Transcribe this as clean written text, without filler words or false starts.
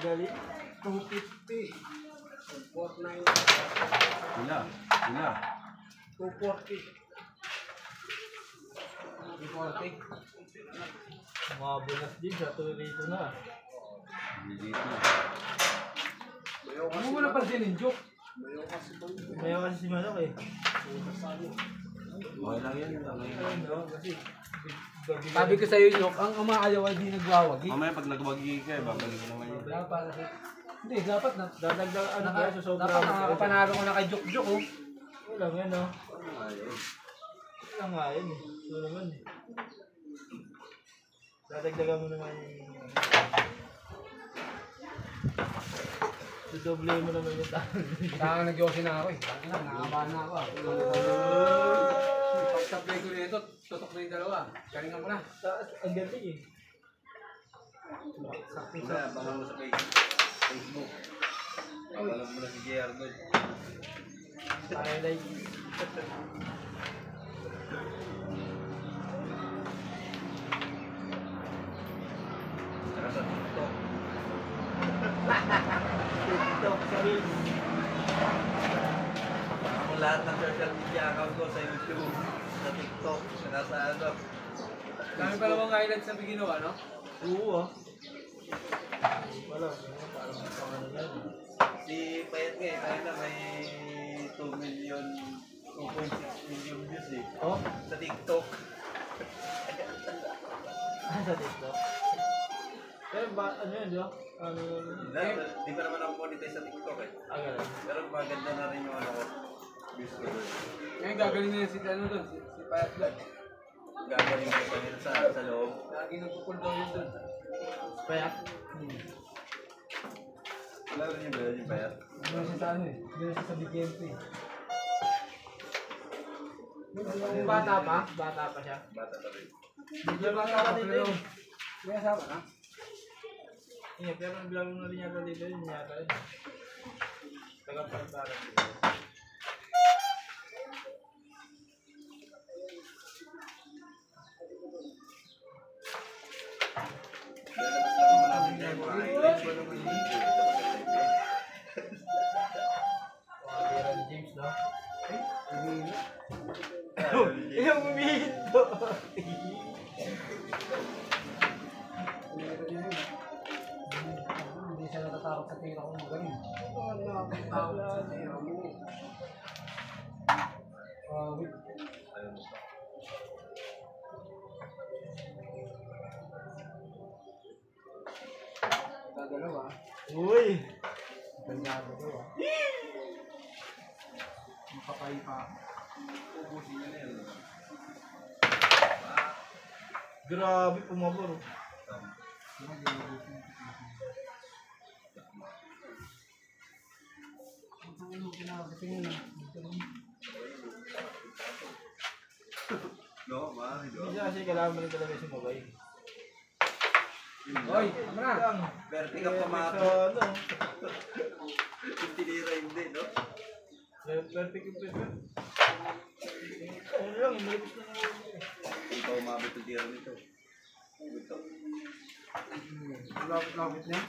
galing. 250. 490. Ina. 240. 240. Mga bunas din sa rito na. Bilit na. Ano mo na pa din yung joke? May kasi si Manok eh. Okay lang yan. Kasi Sabi ko sa'yo, Yok, ang umaayaw ay di nagwawagi. Mamaya pag nagwagi ka, babalik ko naman yun. Dapat, hindi, dapat na. dadagdag ano ba sa sobrang. Dapat nakakapanalo ko na kay Jok-Jok, oh. Wala nga no. Ayun. Wala nga yun eh. Ito naman eh. Dadagdagan mo naman yung... Dodoble mo naman yung tao. Saka nag-yosi na ako eh. Nakabahan na ako ah. Pag-supply ko nito, tutok na yung dalawa. Galingan ko na. Ang galing eh. Mamaya, abangan mo sa Facebook. Abangan mo na si JR doon. Highlight. Saka sa TikTok. TikTok sa Reels. Ako lahat ng social media account ko sa YouTube, sa TikTok, saka sa ano. Dami pa namang highlights na ginawa, no? Oo ah. Wala. Parang ano yan. Si Payet nga, tayo na may 2 million, 2.6 million views eh. Oh? Sa TikTok. Sa TikTok? Pero ba, ano yun, di ba? Ano yun? Di pa naman ako monetize sa TikTok eh. Ganun. Pero maganda na rin yung ano ko. Views ko doon. Ngayon gagaling na yan si ano doon, si Payat doon. Gagaling ko kami sa loob. Lagi nagpupul daw yun doon. Payat? Wala rin yung Payat, yung Payat. Ano siya sa ano eh, ano siya sa BKMP. Bata pa? Bata pa siya? Bata pa rin. Bigla bata pa dito yun. May asawa na? Iya, pero naglago na rin yata dito yun yata yun. Taga-parang dito. Lalabas lang naman natin dyan, mga highlights. Pera ni James, no? Hindi. Yung umihinto! Hindi siya natatakot sa tira ko magaling. Natatakot sa tira mo. Wait. Dalawa. Uy! Ganyado ko ah. Mapapay pa. Ubusin niya na yan. Grabe, pumabor. No, ma, Hindi siya kasi kailangan mo rin talaga sumabay. Hoy, tama na. Berti ka pa mga Sa ano? yung tinira hindi, no? Perfect yung perfect. Ano lang, malipis na naman. Ikaw umabot yung tira nito. Ito. Lapit-lapit niya.